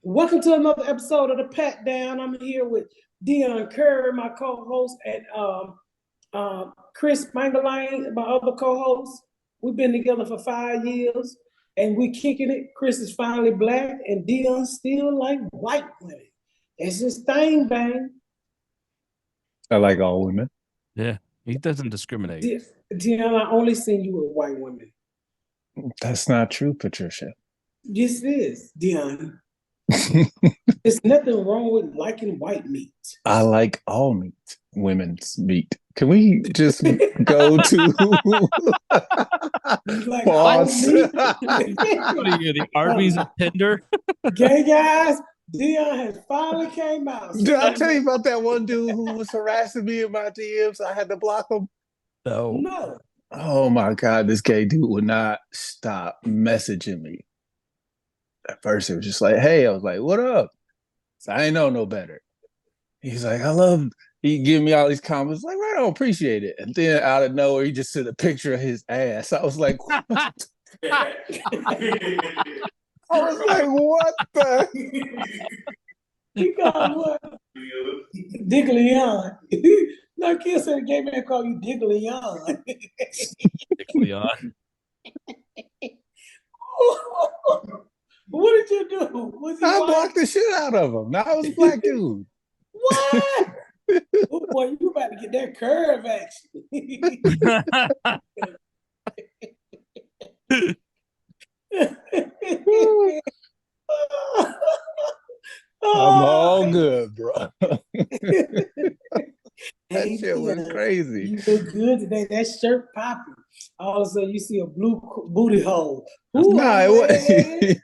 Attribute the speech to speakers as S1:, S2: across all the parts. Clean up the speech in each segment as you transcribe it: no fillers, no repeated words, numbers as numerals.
S1: Welcome to another episode of the Pat Down. I'm here with Dion Curry, my co-host, and Chris Mangaline, my other co-host. We've been together for 5 years, and we kicking it. Chris is finally black, and Dion still like white women. It's his thing, bang.
S2: I like all women.
S3: Yeah, he doesn't discriminate.
S1: Dion, I only seen you with white women.
S2: That's not true, Patricia.
S1: Yes, it is, Dion. There's nothing wrong with liking white meat.
S2: I like all meat, women's meat. Can we just go to
S1: Like
S2: pause?
S3: What are you, the Arby's of Tinder?
S1: Gay guys, Dion has finally came out.
S2: Did I tell you about that one dude who was harassing me in my DMs? I had to block him.
S1: No.
S2: Oh my God, this gay dude would not stop messaging me. At first, it was just like, hey, I was like, what up? So I ain't know no better. He's like, he give me all these comments, like, right, I don't appreciate it. And then out of nowhere, he just sent a picture of his ass. I was like, what? I was like, what the?
S1: He called what? Diggly-on. No, kid said the gay man called you Diggly-on.
S3: Diggly-on.
S1: What did you do?
S2: I blocked the shit out of him. Now I was a black dude.
S1: What? Oh, boy, you about to get that curve action.
S2: I'm all good, bro. That shit was
S1: Yeah,
S2: crazy.
S1: you look good today. That shirt popping. All of a sudden, you see a blue booty hole.
S2: Ooh, nah, it was.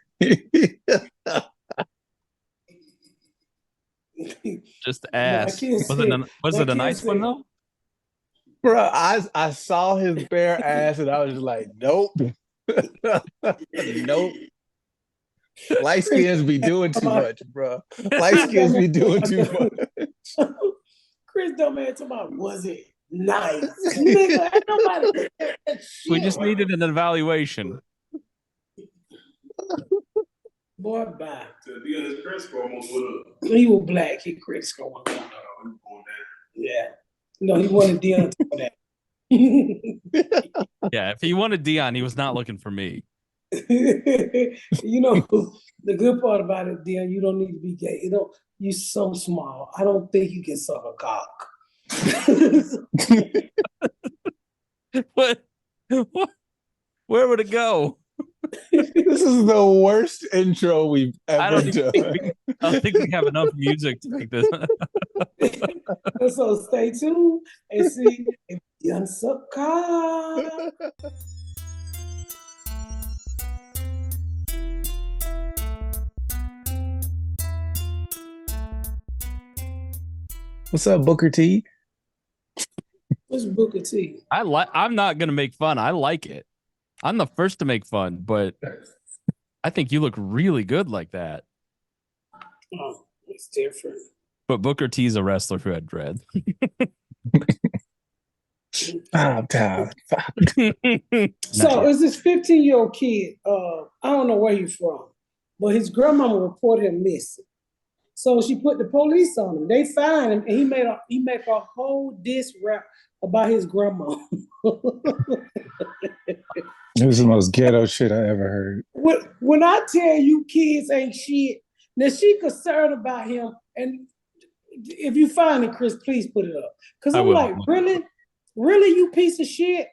S3: Just ass. Was it a nice one though?
S2: Bro, I saw his bare ass and I was just like, nope. Nope. Light skins be doing too much, bro. Light skins be doing too much.
S1: Chris Dumbass talking about, was it nice? Nigga, ain't nobody
S3: we just needed an evaluation.
S1: Boy, bye. He was black. He Chris going down. Yeah. No, he wanted Dion to go that.
S3: Yeah, if he wanted Dion, he was not looking for me.
S1: You know, the good part about it, Dion, you don't need to be gay. You know, you're so small. I don't think you can suck a cock.
S3: What? Where would it go?
S2: This is the worst intro we've ever done.
S3: I don't think we have enough music to make this.
S1: So stay tuned and see if Dion suck cock.
S2: What's up, Booker T?
S1: What's Booker T?
S3: I'm not gonna make fun. I like it. I'm the first to make fun, but I think you look really good like that.
S1: Oh, it's different.
S3: But Booker T's a wrestler who had dread.
S2: I'm tired.
S1: So is this 15-year-old kid, I don't know where he's from, but his grandmama reported him missing. So she put the police on him. They found him, and he made a whole diss rap about his grandma.
S2: It was the most ghetto shit I ever heard.
S1: When I tell you kids ain't shit, now she concerned about him, and if you find it, Chris, please put it up. Because I'm like, really, you piece of shit?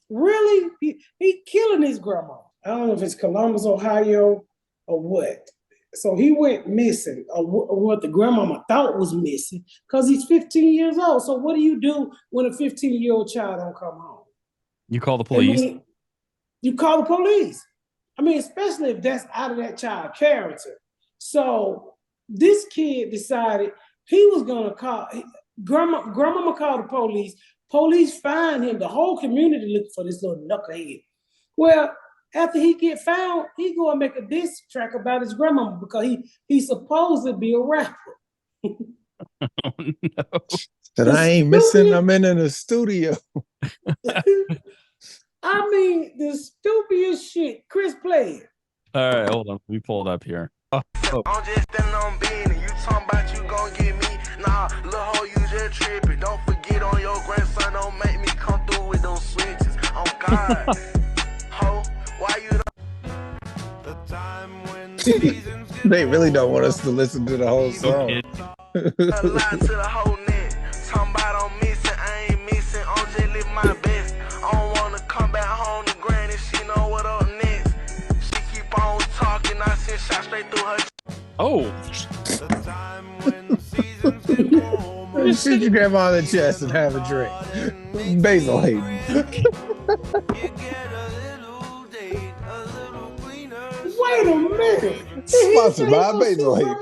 S1: Really? He killing his grandma. I don't know if it's Columbus, Ohio, or what. So he went missing, or what the grandmama thought was missing, because he's 15 years old. So what do you do when a 15-year-old child don't come home?
S3: You call the police?
S1: I mean, you call the police. I mean, especially if that's out of that child's character. So this kid decided he was gonna call. Grandmama called the police. Police find him. The whole community looked for this little knucklehead. Well, after he get found, he go and make a diss track about his grandmama because he's supposed to be a rapper.
S3: Oh, no.
S2: That I ain't missing. I'm in the studio.
S1: I mean, the stupidest shit. Chris, play it.
S3: All right, hold on. We pull it up here.
S2: Oh.
S4: I'm just standing on business. You talking about you gon' get me? Nah, little hoe, you just tripping. Don't forget on your grandson. Don't make me come through with those switches. On God, ho, why you? The time when
S2: They really don't want us to listen to the whole song.
S3: Okay.
S4: A lot to the whole net. Talking about I'm missing, I ain't missing. I'm just living my best. I don't wanna come back home to granny. She know what up next. She keep on talking. I send shot straight through her.
S3: Oh.
S4: The time when seasons get warmer.
S2: Shoot your grandma in the chest and have a drink. Basil hating.
S4: You get a little date, a little cleaner.
S1: Wait a minute.
S2: Sponsored by Basil hating.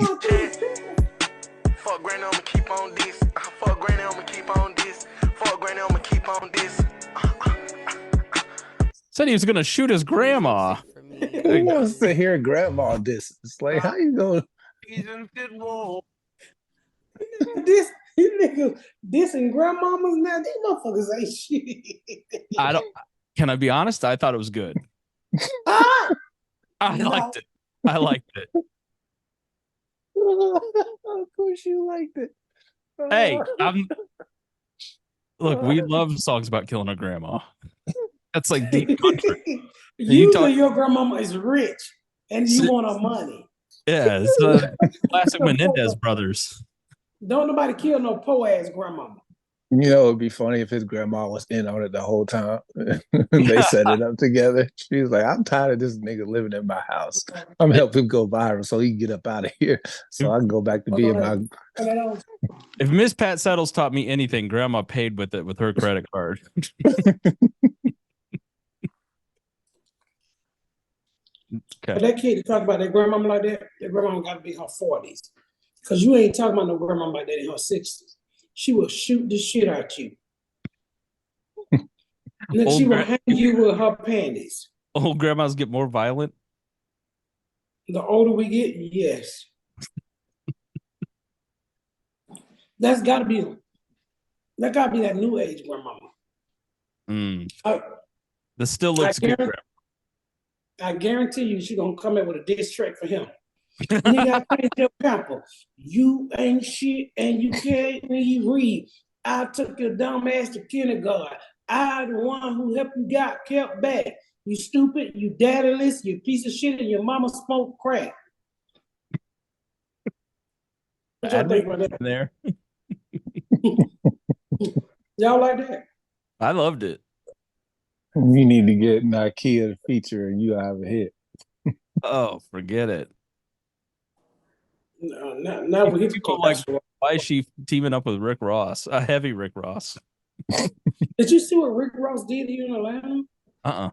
S4: Fuck granny, I'ma keep on this. Fuck granny, I'ma keep on this. Fuck granny, I'ma keep on this.
S3: Said he was gonna shoot his grandma.
S2: Who wants to hear grandma diss? It's like, how you going?
S4: Seasons get warm.
S1: These niggas dissing grandmamas now. These motherfuckers ain't shit.
S3: I don't. Can I be honest? I thought it was good.
S1: Ah!
S3: I liked it. I liked it.
S2: Of course you liked it.
S3: Hey, look, we love songs about killing a grandma. That's like deep country.
S1: Usually your grandmama is rich and you want her money.
S3: Yeah, it's the classic Menendez brothers.
S1: Don't nobody kill no poor ass grandmama.
S2: You know, it'd be funny if his grandma was in on it the whole time. They set it up together. She was like, I'm tired of this nigga living in my house. I'm helping him go viral so he can get up out of here so I can go back to being my...
S3: If Miss Pat Settles taught me anything, grandma paid with it with her credit card.
S1: Okay. But that kid to talk about that grandmama like that grandmama got to be in her 40s. Because you ain't talking about no grandmama like that in her 60s. She will shoot the shit out you. And then she will hang you with her panties.
S3: Old grandmas get more violent?
S1: The older we get, yes. That gotta be that new age grandmama.
S3: This still looks good.
S1: I guarantee you she's gonna come in with a diss track for him. You gotta change your pamper. You ain't shit and you can't even read. I took your dumb ass to kindergarten. I the one who helped you got kept back. You stupid, you daddyless, you piece of shit, and your mama smoked crack. What y'all think about that?
S3: There.
S1: Y'all like that?
S3: I loved it.
S2: You need to get Ikea to feature and you have a hit.
S3: Oh, forget it.
S1: No, not with
S3: people like, why is she teaming up with Rick Ross? A heavy Rick Ross.
S1: Did you see what Rick Ross did here in Atlanta?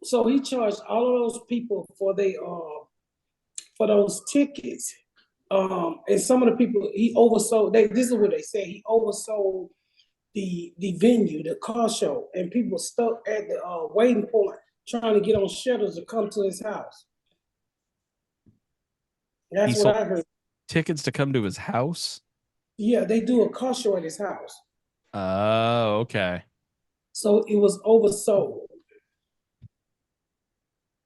S1: So he charged all of those people for those tickets. And some of the people he oversold. This is what they say. He oversold the venue, the car show, and people stuck at the waiting point trying to get on shuttles to come to his house. That's what I heard.
S3: Tickets to come to his house?
S1: Yeah, they do a car show at his house.
S3: Oh, okay. So
S1: it was oversold.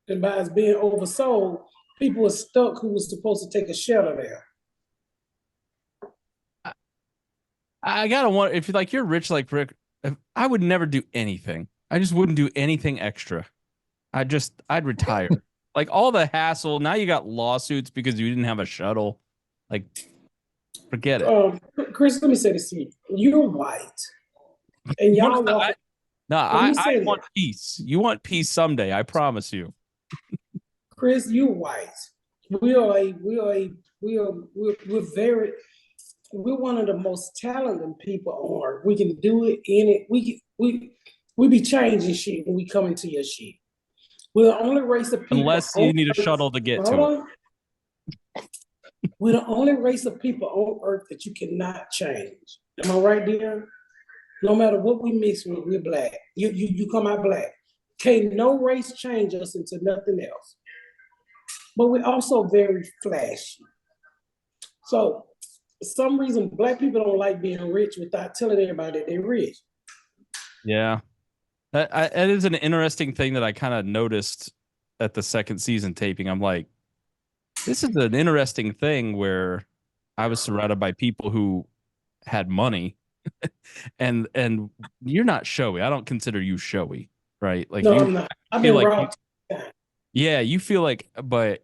S1: And by it being oversold, people were stuck who was supposed to take a shelter there.
S3: I gotta wonder if you're rich like Rick, I would never do anything. I just wouldn't do anything extra. I'd retire. Like all the hassle. Now you got lawsuits because you didn't have a shuttle. Like, forget it.
S1: Chris, let me say this to you. You're white. And y'all
S3: I want peace. You want peace someday, I promise you.
S1: Chris, you're white. We're one of the most talented people on earth. We can do it in it. We be changing shit when we come into your shit. We're the only race of people.
S3: Unless you need a shuttle to get to it.
S1: We're the only race of people on earth that you cannot change. Am I right, dear? No matter what we mix with, we're black. You come out black. Can't no race change us into nothing else. But we're also very flashy. So for some reason, black people don't like being rich without telling everybody that they're rich.
S3: Yeah. That is an interesting thing that I kind of noticed at the second season taping. I'm like, This is an interesting thing where I was surrounded by people who had money, and you're not showy. I don't consider you showy, right? Like
S1: no, I'm not. I've been robbed.
S3: Yeah, you feel like, but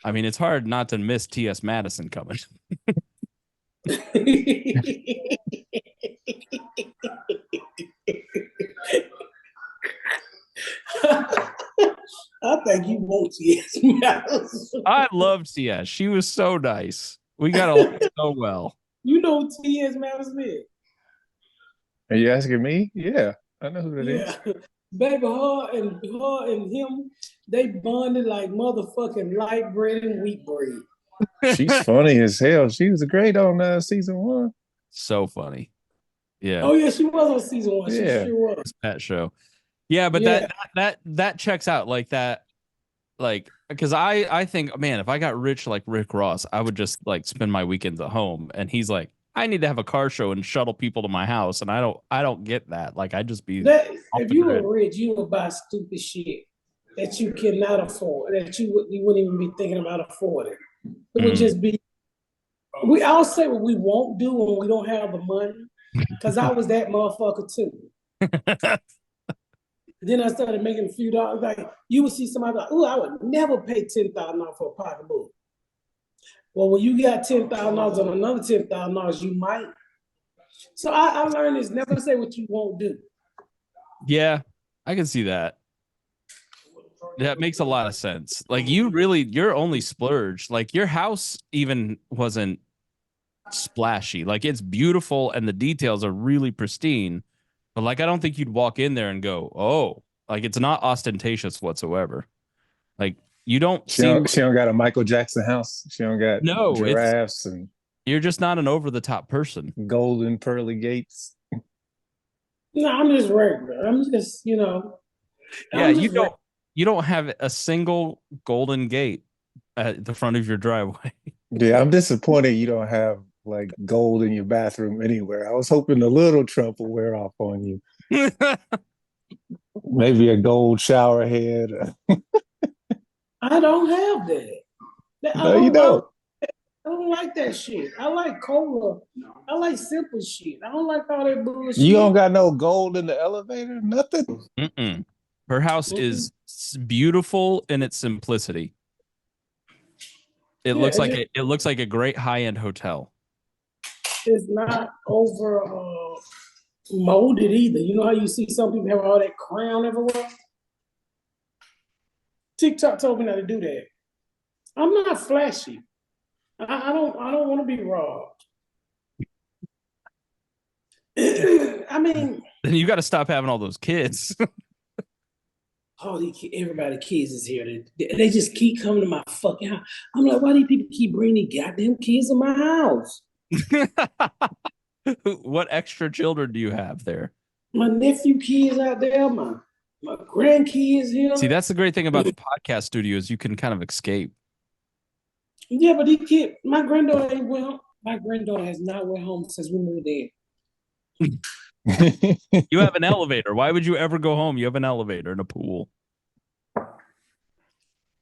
S3: I mean, it's hard not to miss T.S. Madison coming.
S1: I think you want T.S. Madison.
S3: I loved T.S. She was so nice. We got along so well.
S1: You know who T.S. Madison is?
S2: Are you asking me? Yeah, I know who that is.
S1: Baby, her and him, they bonded like motherfucking light bread and wheat bread.
S2: She's funny as hell. She was great on season 1.
S3: So funny. Yeah.
S1: Oh yeah, she was on season 1. She sure was.
S3: That show. Yeah, but that checks out like that. Like, because I think, man, if I got rich like Rick Ross, I would just like spend my weekends at home. And he's like, I need to have a car show and shuttle people to my house, and I don't get that. Like, I just be
S1: if you were rich, you would buy stupid shit that you cannot afford, that you wouldn't even be thinking about affording. It would just be. I'll say what we won't do when we don't have the money, because I was that motherfucker too. Then I started making a few dollars. Like, you would see somebody like, "Oh, I would never pay $10,000 for a pocketbook." Well, when you got $10,000 on another $10,000, you might. So I learned is never say what you won't do.
S3: Yeah, I can see that. That makes a lot of sense. Like, you're only splurge. Like, your house even wasn't splashy. Like, it's beautiful and the details are really pristine. But like, I don't think you'd walk in there and go, oh, like, it's not ostentatious whatsoever. Like, you don't
S2: she don't got a Michael Jackson house. She don't got giraffes and
S3: you're just not an over the top person.
S2: Golden pearly gates.
S1: No, I'm just regular. I'm just,
S3: Yeah, you don't have a single golden gate at the front of your driveway.
S2: Yeah, I'm disappointed you don't have like gold in your bathroom anywhere. I was hoping a little Trump will wear off on you. Maybe a gold shower head.
S1: I don't have that.
S2: No, you don't.
S1: I don't like that shit. I like cola. I like simple shit. I don't like all that bullshit.
S2: You don't got no gold in the elevator? Nothing?
S3: Mm-mm. Her house is beautiful in its simplicity. It looks like a great high-end hotel.
S1: It's not over molded either. You know how you see some people have all that crown everywhere? TikTok told me not to do that. I'm not flashy. I don't want to be robbed. I mean,
S3: then you got to stop having all those kids.
S1: Everybody kids is here. They just keep coming to my fucking house. I'm like, why do people keep bringing these goddamn kids in my house?
S3: What extra children do you have there?
S1: My nephew kids out there, my grandkids here.
S3: See, that's the great thing about the podcast studios. You can kind of escape.
S1: Yeah, but these kids, my granddaughter ain't went home. My granddaughter has not went home since we moved in.
S3: You have an elevator. Why would you ever go home? You have an elevator and a pool.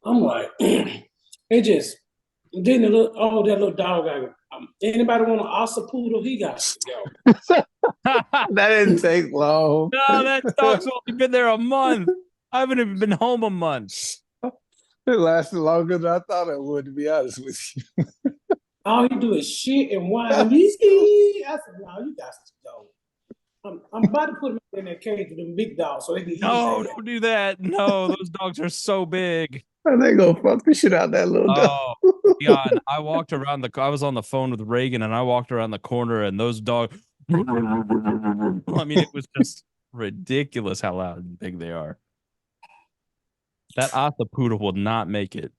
S1: I'm like, it just then that little dog. Anybody want an Osapoodle? He got to go.
S2: That didn't take long.
S3: No, that dog's only been there a month. I haven't even been home a month.
S2: It lasted longer than I thought it would, to be honest with you.
S1: All he do is shit and whine. I said, no, you got to go. I'm about to put him in that cage with them big dogs so they can eat.
S3: No, don't do that. No, those dogs are so big.
S2: They gonna fuck the shit out of that little dog.
S3: Yeah, I walked around I was on the phone with Reagan and I walked around the corner and those dogs. I mean, it was just ridiculous how loud and big they are. That Osapoodle will not make it.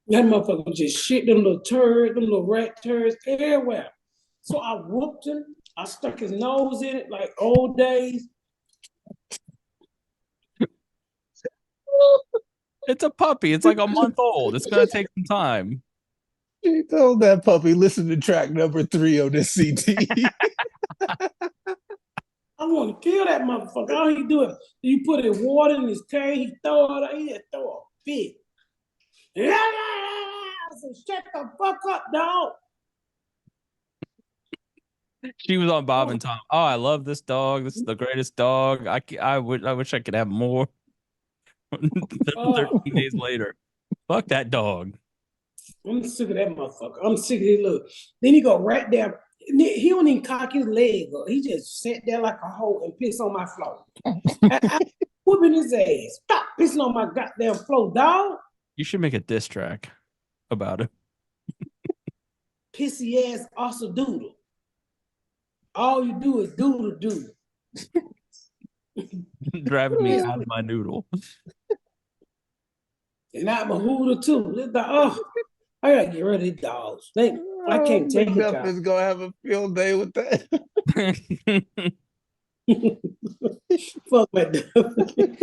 S1: That motherfucker just shit them little turds, them little rat turds everywhere. So I whooped him. I stuck his nose in it like old days.
S3: It's a puppy. It's like a month old. It's going to take some time.
S2: She told that puppy, listen to track number 3 on this CD.
S1: I want to kill that motherfucker. All he do is you put his water in his tank, he throw it out, he throw a fit. Yeah. Shut the fuck up, dog.
S3: She was on Bob and Tom. Oh, I love this dog. This is the greatest dog. I wish I could have more. 13 days later. Fuck that dog.
S1: I'm sick of that motherfucker. I'm sick of his look. Then he go right there. He don't even cock his leg up. He just sat there like a hoe and piss on my floor. I whooping his ass. Stop pissing on my goddamn floor, dog.
S3: You should make a diss track about it.
S1: Pissy ass also doodle. All you do is doodle doodle.
S3: Driving me out of my noodle.
S1: And I'm a hooter too. I gotta get rid of these dogs. I can't take it.
S2: Duffy's gonna have a field day with that.
S1: Fuck that Duffy.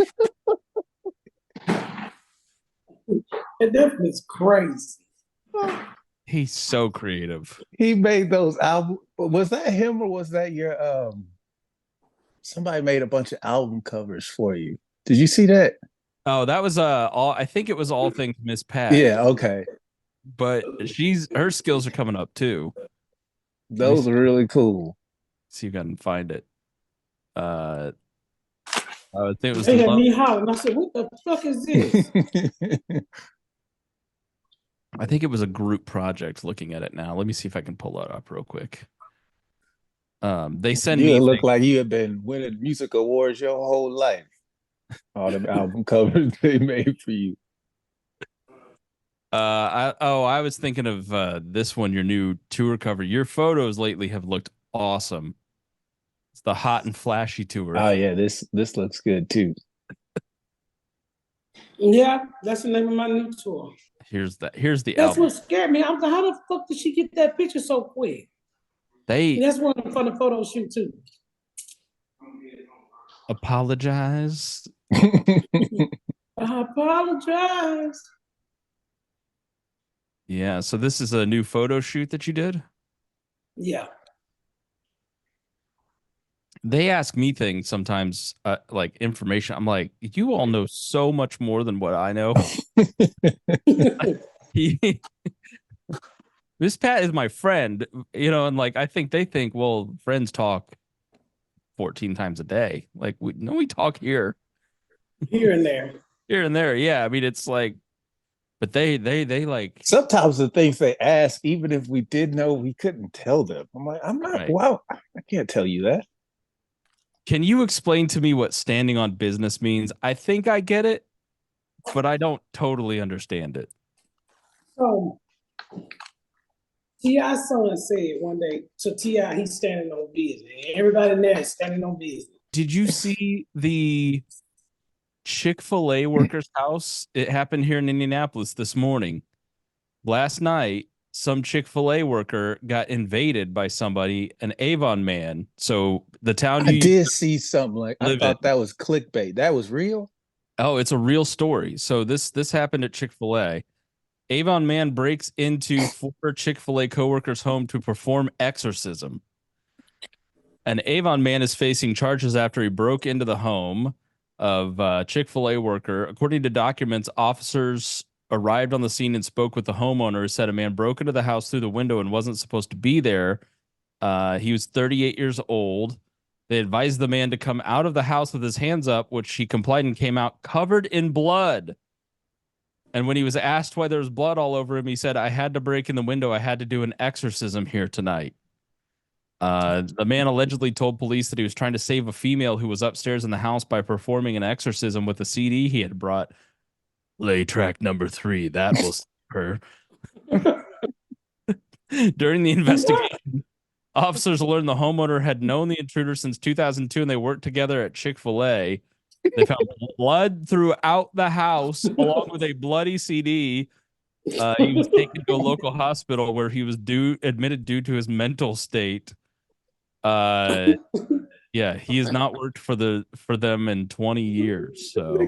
S1: That Duffy is crazy.
S3: He's so creative.
S2: He made those albums. Was that him or was that your somebody made a bunch of album covers for you? Did you see that?
S3: Oh, that was I think it was All Things Miss Pat.
S2: Yeah, okay.
S3: But her skills are coming up too.
S2: Those are really cool.
S3: See if I can find it. I think it was
S1: they had me hollering. I said, what the fuck is this?
S3: I think it was a group project. Looking at it now, let me see if I can pull it up real quick. They send me.
S2: You look like you have been winning music awards your whole life. All the album covers they made for you.
S3: I was thinking of this one, your new tour cover. Your photos lately have looked awesome. It's the Hot and Flashy tour.
S2: Oh yeah, this looks good too.
S1: Yeah, that's the name of my new tour.
S3: Here's the
S1: That's
S3: album.
S1: what scared me. I'm like, how the fuck did she get that picture so quick? That's one from the photo shoot too.
S3: Apologize.
S1: I apologize.
S3: Yeah, so this is a new photo shoot that you did?
S1: Yeah.
S3: They ask me things sometimes, like information. I'm like, you all know so much more than what I know. Miss Pat is my friend, and like I think they think, well, friends talk 14 times a day. Like we talk here
S1: and there.
S2: Here and there,
S3: yeah. I mean, it's like, but they like
S2: sometimes the things they ask, even if we did know, we couldn't tell them. I'm like, I'm not. Right. Wow, I can't tell you that.
S3: Can you explain to me what standing on business means? I think I get it, but I don't totally understand it.
S1: So T.I.'s son said one day to T.I. he's standing on business. Everybody in there is standing on business.
S3: Did you see the Chick-fil-A worker's house? It happened here in Indianapolis this morning. Last night, some Chick-fil-A worker got invaded by somebody, an Avon man. So the town
S2: I did see something like I thought that was clickbait. That was real?
S3: Oh, it's a real story. So this happened at Chick-fil-A. Avon man breaks into former Chick-fil-A coworker's home to perform exorcism. An Avon man is facing charges after he broke into the home of a Chick-fil-A worker. According to documents, officers arrived on the scene and spoke with the homeowner, said a man broke into the house through the window and wasn't supposed to be there. He was 38 years old. They advised the man to come out of the house with his hands up, which he complied and came out covered in blood. And when he was asked why there was blood all over him, he said, I had to break in the window. I had to do an exorcism here tonight. The man allegedly told police that he was trying to save a female who was upstairs in the house by performing an exorcism with a CD he had brought. Lay track number 3. That will save her. During the investigation, officers learned the homeowner had known the intruder since 2002 and they worked together at Chick-fil-A. They found blood throughout the house along with a bloody CD. He was taken to a local hospital where he was admitted due to his mental state. Yeah, he has not worked for them in 20 years. So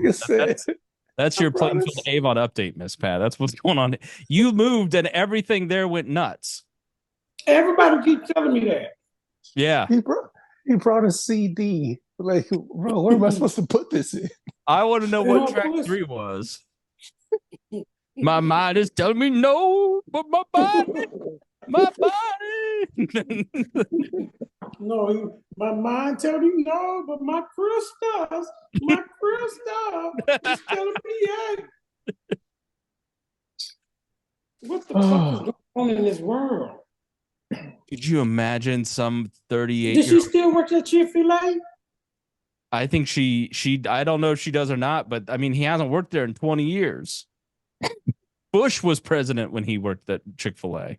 S3: that's your Plainfield Avon update, Miss Pat. That's what's going on. You moved and everything there went nuts.
S1: Everybody keeps telling me that.
S3: Yeah.
S2: He brought a CD. Like, bro, where am I supposed to put this in?
S3: I want to know what track 3 was. My mind is telling me no. But my body, my body.
S1: No, my mind telling me no, but my crystals is telling me yeah. What the fuck is going on in this world?
S3: Could you imagine some 38?
S1: Did she still work at Chick-fil-A?
S3: I think she. I don't know if she does or not, but I mean, he hasn't worked there in 20 years. Bush was president when he worked at Chick-fil-A.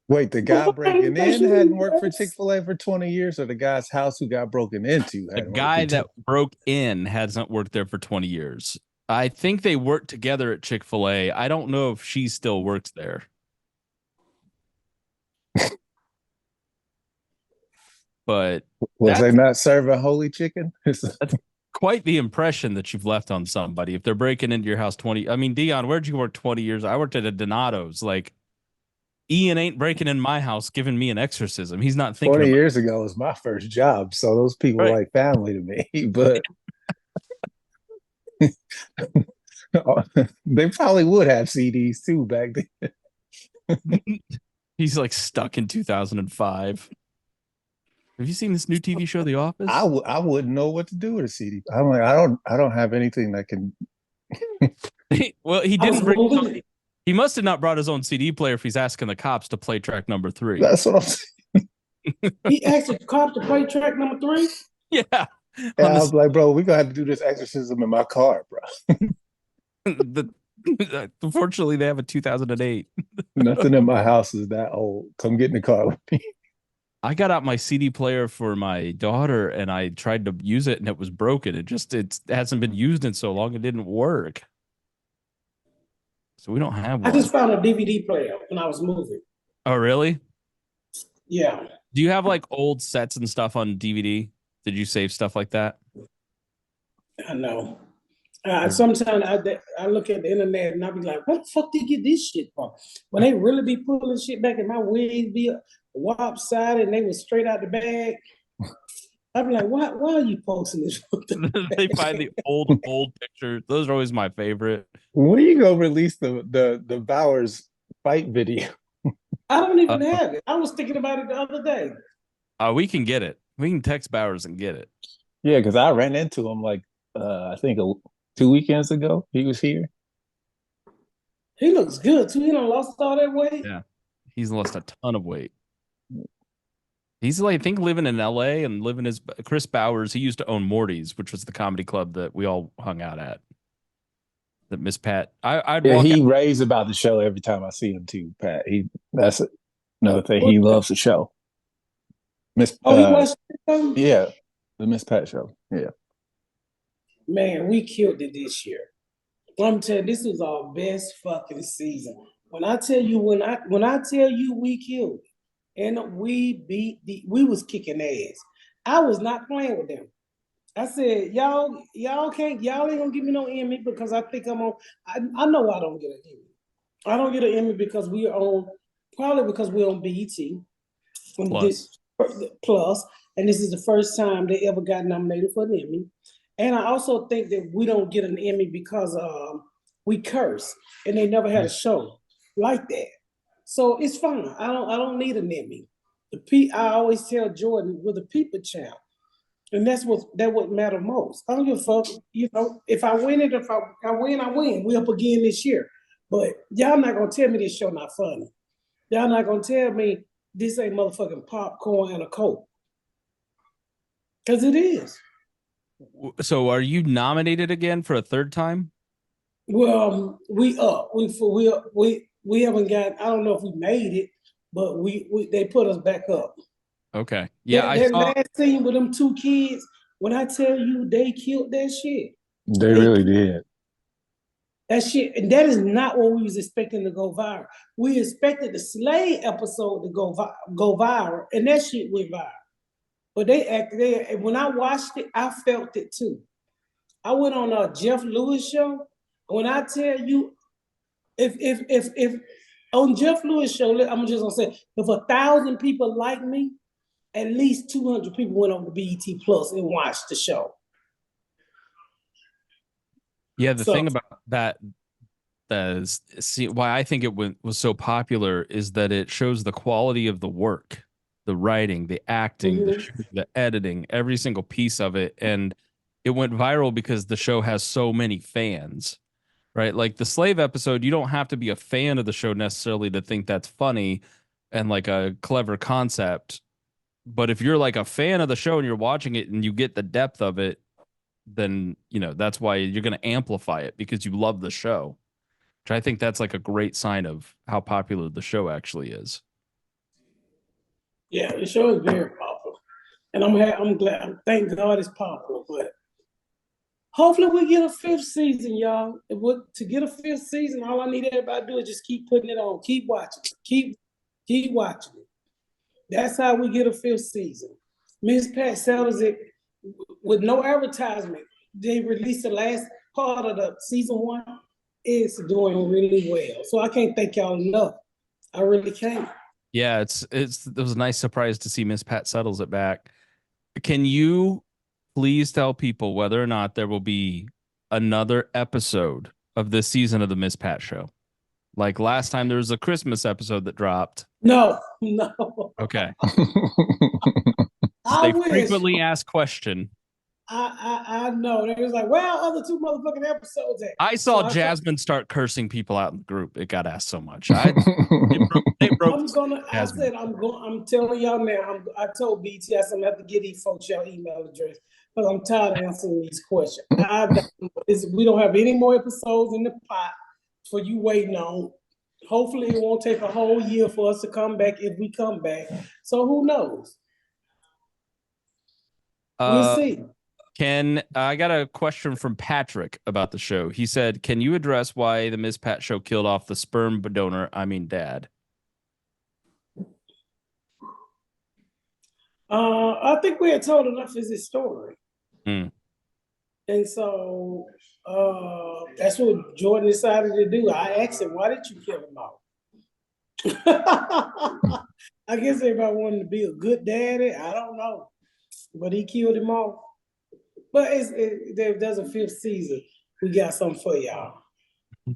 S2: Wait, the guy breaking in hadn't worked for Chick-fil-A for 20 years, or the guy's house who got broken into?
S3: The guy that broke in hasn't worked there for 20 years. I think they worked together at Chick-fil-A. I don't know if she still works there. But
S2: was they not serving holy chicken?
S3: That's quite the impression that you've left on somebody. If they're breaking into your house 20, I mean, Dion, where'd you work 20 years? I worked at a Donato's. Like, Ian ain't breaking in my house giving me an exorcism. He's not thinking
S2: 20 years ago was my first job, so those people are like family to me. But they probably would have CDs too back then.
S3: He's like stuck in 2005. Have you seen this new TV show, The Office?
S2: I wouldn't know what to do with a CD. I'm like, I don't have anything that can.
S3: Well, he didn't bring. He must have not brought his own CD player if he's asking the cops to play track number 3.
S2: That's what I'm saying.
S1: He asked the cops to play track number 3?
S3: Yeah.
S2: And I was like, bro, we're going to have to do this exorcism in my car, bro.
S3: Unfortunately, they have a 2008.
S2: Nothing in my house is that old. Come get in the car with me.
S3: I got out my CD player for my daughter and I tried to use it and it was broken. It hasn't been used in so long. It didn't work. So we don't have one.
S1: I just found a DVD player when I was moving.
S3: Oh, really?
S1: Yeah.
S3: Do you have like old sets and stuff on DVD? Did you save stuff like that?
S1: I know. Sometimes I look at the internet and I be like, what the fuck did you get this shit from? When they really be pulling shit back and my wigs be lopsided and they was straight out the bag. I'd be like, why are you posting this?
S3: They find the old pictures. Those are always my favorite.
S2: When are you gonna release the Bowers fight video?
S1: I don't even have it. I was thinking about it the other day.
S3: We can get it. We can text Bowers and get it.
S2: Yeah, because I ran into him like I think 2 weekends ago. He was here.
S1: He looks good too. He done lost all that weight.
S3: Yeah, he's lost a ton of weight. He's like, I think, living in LA and living as Chris Bowers. He used to own Morty's, which was the comedy club that we all hung out at. That Miss Pat,
S2: he raves about the show every time I see him too. Pat, that's another thing. He loves the show. Miss,
S1: he watched the
S2: yeah, the Miss Pat show. Yeah,
S1: man, we killed it this year. I'm telling you, this was our best fucking season. When I tell you, when I tell you, we killed it. And we was kicking ass. I was not playing with them. I said, y'all ain't gonna give me no Emmy because I think I'm on. I know I don't get an Emmy. I don't get an Emmy because we're on BET Plus, and this is the first time they ever got nominated for an Emmy. And I also think that we don't get an Emmy because we curse, and they never had a show like that. So it's fine. I don't need an Emmy. I always tell Jordan, we're the people champ. And that's what matters most. I don't give a fuck. You know, if I win it, if I win, I win. We up again this year. But y'all not gonna tell me this show not funny. Y'all not gonna tell me this ain't motherfucking popcorn and a Coke. Cause it is.
S3: So are you nominated again for a third time?
S1: Well, we haven't got. I don't know if we made it, but they put us back up.
S3: Okay. Yeah,
S1: that last scene with them 2 kids. When I tell you, they killed that shit.
S2: They really did.
S1: That shit, and that is not what we was expecting to go viral. We expected the Slade episode to go viral, and that shit went viral. But when I watched it, I felt it too. I went on a Jeff Lewis show. When I tell you, if on Jeff Lewis show, I'm just gonna say, if 1,000 people like me, at least 200 people went over to BET Plus and watched the show.
S3: Yeah, the thing about that, why I think it was so popular is that it shows the quality of the work, the writing, the acting, the editing, every single piece of it. And it went viral because the show has so many fans, right? Like the slave episode, you don't have to be a fan of the show necessarily to think that's funny and like a clever concept. But if you're like a fan of the show and you're watching it and you get the depth of it, then, that's why you're going to amplify it because you love the show. Which I think that's like a great sign of how popular the show actually is.
S1: Yeah, the show is very popular. And I'm glad. Thank God it's popular. But hopefully we get a 5th season, y'all. To get a 5th season, all I need everybody to do is just keep putting it on. Keep watching it. Keep watching it. That's how we get a 5th season. Miss Pat sells it with no advertisement. They released the last part of the season 1. It's doing really well. So I can't thank y'all enough. I really can't.
S3: Yeah, it was a nice surprise to see Miss Pat settles it back. Can you please tell people whether or not there will be another episode of this season of the Miss Pat show? Like last time there was a Christmas episode that dropped.
S1: No.
S3: Okay.
S1: I
S3: wish. Frequently asked question.
S1: I know. They was like, well, other 2 motherfucking episodes.
S3: I saw Jasmine start cursing people out in the group. It got asked so much. They broke
S1: I'm telling y'all now. I told BT I said I'm gonna have to get these folks y'all email address because I'm tired of answering these questions. We don't have any more episodes in the pot for you waiting on. Hopefully, it won't take a whole year for us to come back if we come back. So who knows? We'll see.
S3: I got a question from Patrick about the show. He said, can you address why the Miss Pat show killed off the sperm donor, dad?
S1: I think we had told enough of his story.
S3: And
S1: so that's what Jordan decided to do. I asked him, why did you kill him off? I guess everybody wanted to be a good daddy. I don't know. But he killed him off. But there's a 5th season. We got something for y'all.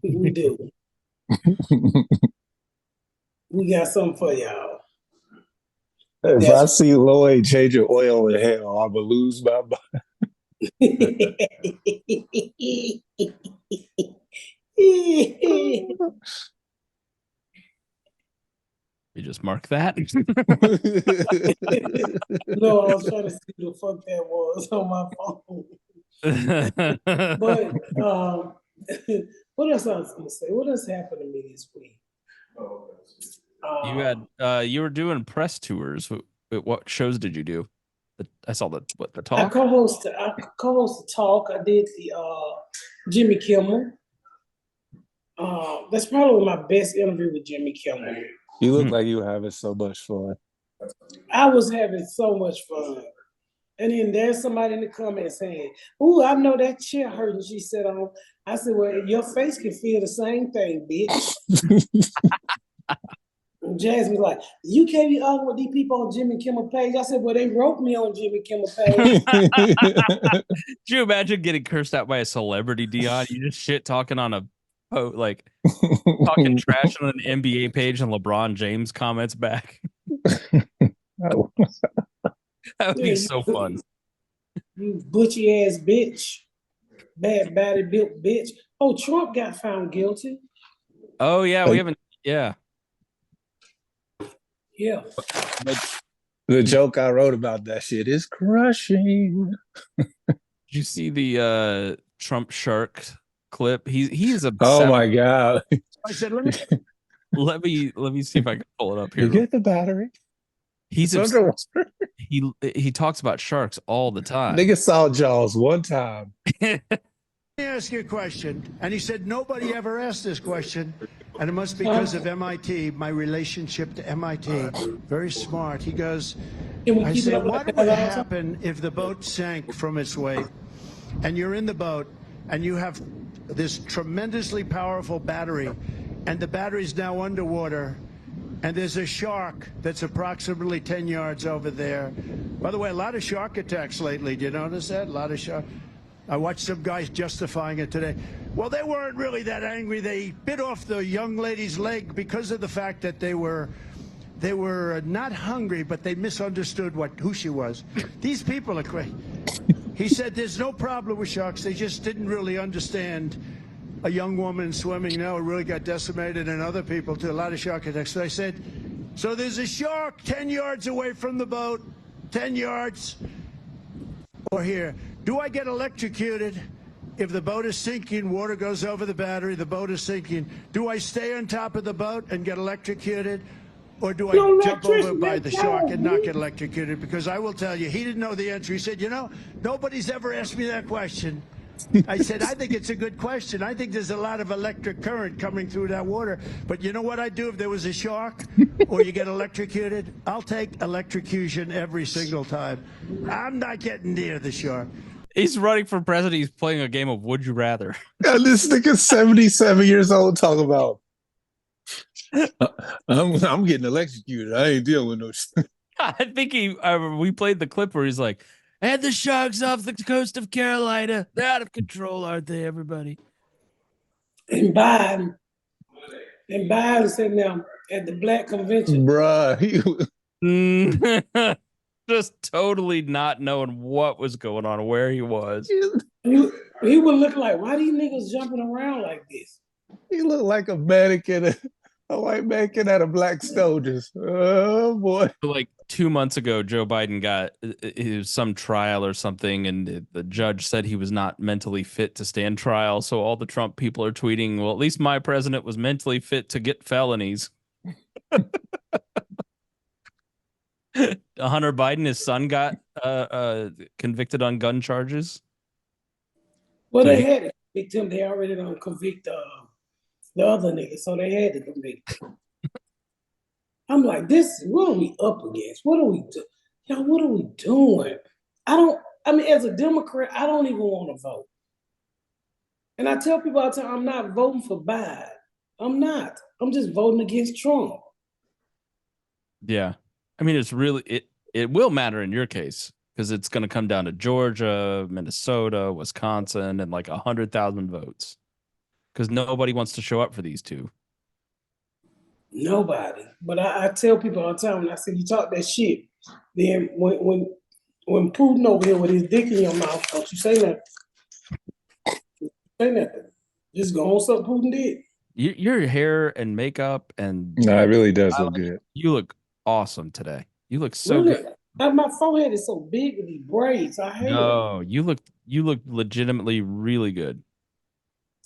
S1: We do. We got something for y'all.
S2: If I see Lloyd change your oil in hell, I'm going to lose my mind.
S3: You just mark that?
S1: No, I was trying to see who the fuck that was on my phone. But what else I was going to say? What else happened to me this week?
S3: You were doing press tours. What shows did you do? I saw the talk.
S1: I co-host the talk. I did the Jimmy Kimmel. That's probably my best interview with Jimmy Kimmel.
S2: You look like you were having so much fun.
S1: I was having so much fun. And then there's somebody in the comments saying, "Ooh, I know that chair hurt." And she said, I said, well, your face can feel the same thing, bitch. And Jasmine's like, you can't be arguing with these people on Jimmy Kimmel page. I said, well, they wrote me on Jimmy Kimmel page.
S3: Could you imagine getting cursed out by a celebrity, Dion? You just shit talking on a talking trash on an NBA page and LeBron James comments back. That would be so fun.
S1: You butchy ass bitch. Bad body built bitch. Oh, Trump got found guilty.
S3: Oh, yeah. We haven't. Yeah.
S1: Yeah.
S2: The joke I wrote about that shit is crushing.
S3: Did you see the Trump shark clip? He's a.
S2: Oh my God.
S3: I said, let me see if I can pull it up here.
S2: You get the battery.
S3: He's he talks about sharks all the time.
S2: Nigga saw Jaws one time.
S5: Let me ask you a question. And he said, nobody ever asked this question. And it must be because of MIT, my relationship to MIT. Very smart. He goes, I said, what would happen if the boat sank from its weight and you're in the boat and you have this tremendously powerful battery and the battery's now underwater and there's a shark that's approximately 10 yards over there. By the way, a lot of shark attacks lately. Do you notice that? A lot of shark. I watched some guys justifying it today. Well, they weren't really that angry. They bit off the young lady's leg because of the fact that they were not hungry, but they misunderstood who she was. These people are crazy. He said there's no problem with sharks. They just didn't really understand a young woman swimming now really got decimated, and other people too, a lot of shark attacks. So I said, so there's a shark 10 yards away from the boat, 10 yards, or here. Do I get electrocuted if the boat is sinking, water goes over the battery, the boat is sinking? Do I stay on top of the boat and get electrocuted? Or do I jump over by the shark and not get electrocuted? Because I will tell you, he didn't know the answer. He said, you know, nobody's ever asked me that question. I said, I think it's a good question. I think there's a lot of electric current coming through that water. But you know what I'd do if there was a shark or you get electrocuted? I'll take electrocution every single time. I'm not getting near the shark.
S3: He's running for president. He's playing a game of Would You Rather.
S2: And this nigga's 77 years old talking about, I'm getting electrocuted. I ain't dealing with no shit.
S3: I think we played the clip where he's like, and the sharks off the coast of Carolina. They're out of control, aren't they, everybody?
S1: And Biden sitting there at the black convention.
S2: Bruh.
S3: Just totally not knowing what was going on, where he was.
S1: He would look like, why these niggas jumping around like this?
S2: He looked like a mannequin, a white mannequin at a black soldiers. Oh, boy.
S3: Like 2 months ago, Joe Biden got some trial or something, and the judge said he was not mentally fit to stand trial. So all the Trump people are tweeting, well, at least my president was mentally fit to get felonies. Hunter Biden, his son, got convicted on gun charges.
S1: Well, they had to convict him. They already don't convict the other nigga, so they had to convict him. I'm like, what are we up against? What are we doing? Y'all, what are we doing? As a Democrat, I don't even want to vote. And I tell people all the time, I'm not voting for Biden. I'm not. I'm just voting against Trump.
S3: Yeah. I mean, it's really, it will matter in your case because it's going to come down to Georgia, Minnesota, Wisconsin, and like 100,000 votes because nobody wants to show up for these two.
S1: Nobody. But I tell people all the time, when I say you talk that shit, then when Putin over here with his dick in your mouth, don't you say nothing. Say nothing. Just go on something Putin did.
S3: Your hair and makeup and
S2: no, it really does look good.
S3: You look awesome today. You look so good.
S1: My forehead is so big with these braids. I hate it.
S3: No, you look legitimately really good.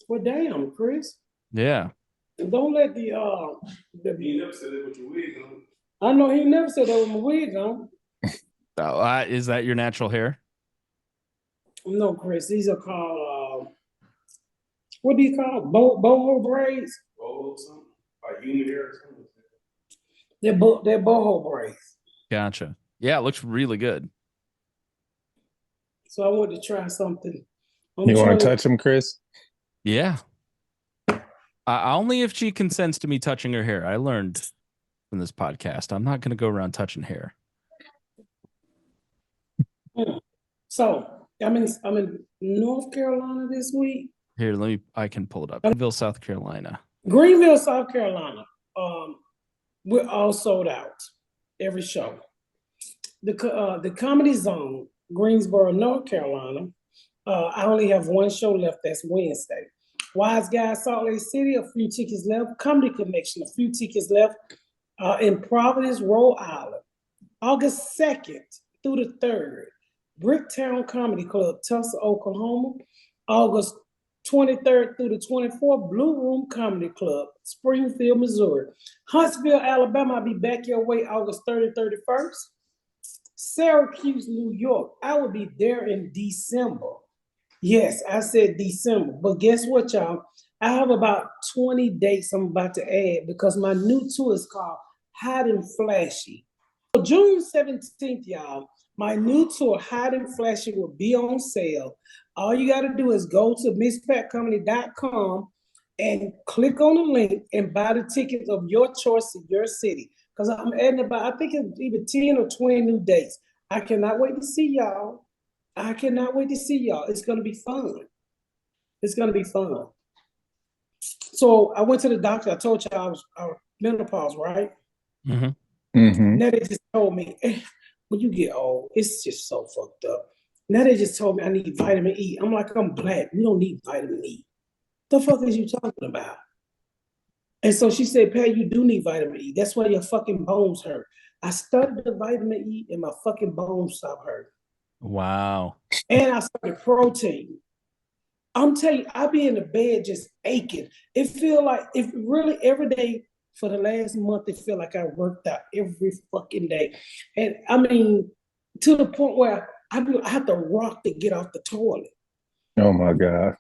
S1: Well, damn, Chris.
S3: Yeah.
S1: Don't let the he never said that with your wig on. I know he never said that with my wig on.
S3: Is that your natural hair?
S1: No, Chris. These are called what do you call it? Boho braids? Boho something? Like human hair or something? They're boho braids.
S3: Gotcha. Yeah, it looks really good.
S1: So I wanted to try something.
S2: You want to touch him, Chris?
S3: Yeah. Only if she consents to me touching her hair. I learned from this podcast. I'm not going to go around touching hair.
S1: So I'm in North Carolina this week.
S3: Here, I can pull it up. Greenville, South Carolina.
S1: Greenville, South Carolina. We're all sold out. Every show. The Comedy Zone, Greensboro, North Carolina. I only have one show left. That's Wednesday. Wise Guys, Salt Lake City, a few tickets left. Comedy Connection, a few tickets left. In Providence, Rhode Island, August 2nd through the 3rd. Bricktown Comedy Club, Tulsa, Oklahoma. August 23rd through the 24th, Blue Room Comedy Club, Springfield, Missouri. Huntsville, Alabama, I'll be back your way August 30th, 31st. Syracuse, New York, I will be there in December. Yes, I said December. But guess what, y'all? I have about 20 dates I'm about to add because my new tour is called Hot and Flashy. So June 17th, y'all, my new tour, Hot and Flashy, will be on sale. All you got to do is go to misspatcomedy.com and click on the link and buy the tickets of your choice in your city. Because I'm adding about, I think it's either 10 or 20 new dates. I cannot wait to see y'all. I cannot wait to see y'all. It's gonna be fun. It's gonna be fun. So I went to the doctor. I told you I was menopause, right?
S3: Mm-hmm.
S2: Mm-hmm.
S1: Now they just told me when you get old, it's just so fucked up. Now they just told me I need vitamin E. I'm like, I'm black. You don't need vitamin E. The fuck is you talking about? And so she said, Pat, you do need vitamin E. That's why your fucking bones hurt. I started the vitamin E and my fucking bones stopped hurting.
S3: Wow.
S1: And I started protein. I'm telling you, I be in the bed just aching. It feel like, if really every day for the last month, it feel like I worked out every fucking day. And I mean, to the point where I have to rock to get off the toilet.
S2: Oh my God.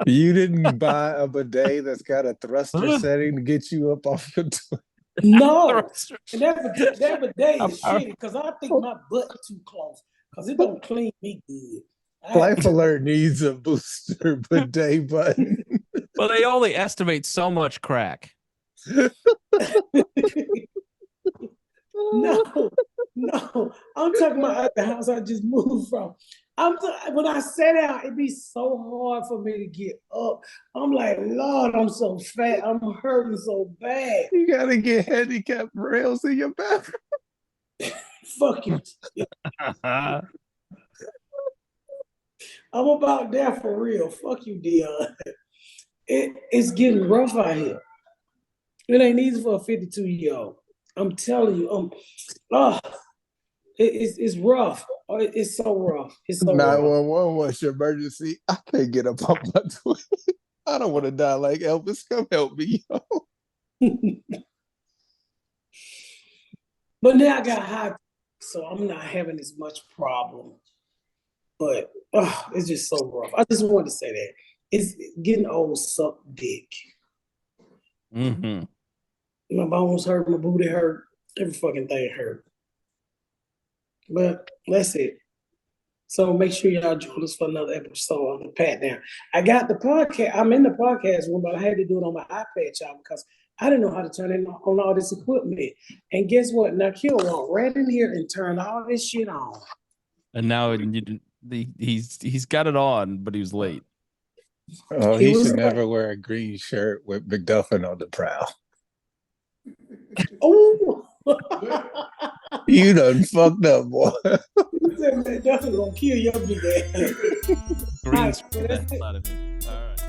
S2: You didn't buy a bidet that's got a thruster setting to get you up off your toilet?
S1: No. And that bidet is shitty because I think my butt too close because it don't clean me good.
S2: Life Alert needs a booster bidet button.
S3: Well, they only estimate so much crack.
S1: No. I'm talking about the house I just moved from. When I sat down, it'd be so hard for me to get up. I'm like, Lord, I'm so fat. I'm hurting so bad.
S2: You gotta get handicapped rails in your bathroom.
S1: Fuck you. I'm about there for real. Fuck you, Dion. It's getting rough out here. It ain't easy for a 52-year-old. I'm telling you. It's rough. It's so rough. It's so
S2: 911, what's your emergency? I can't get up on my toilet. I don't want to die like Elvis. Come help me, yo.
S1: But now I got high, so I'm not having as much problem. But it's just so rough. I just wanted to say that. It's getting old, suck dick.
S3: Mm-hmm.
S1: My bones hurt, my booty hurt, every fucking thing hurt. But that's it. So make sure y'all join us for another episode on the Pat Down. I got the podcast. I'm in the podcast room, but I had to do it on my iPad, y'all, because I didn't know how to turn it on all this equipment. And guess what? Now Kill walked right in here and turned all this shit on.
S3: And now he's got it on, but he was late.
S2: Oh, he should never wear a green shirt with McDuffin on the prowl.
S1: Oh,
S2: you done fucked up, boy.
S1: You said McDuffin gonna kill your big ass.
S3: Green All right.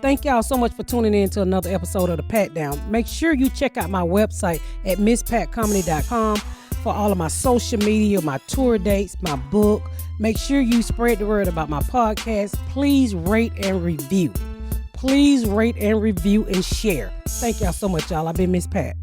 S1: Thank y'all so much for tuning in to another episode of the Pat Down. Make sure you check out my website at misspatcomedy.com for all of my social media, my tour dates, my book. Make sure you spread the word about my podcast. Please rate and review. Please rate and review and share. Thank y'all so much, y'all. I've been Miss Pat.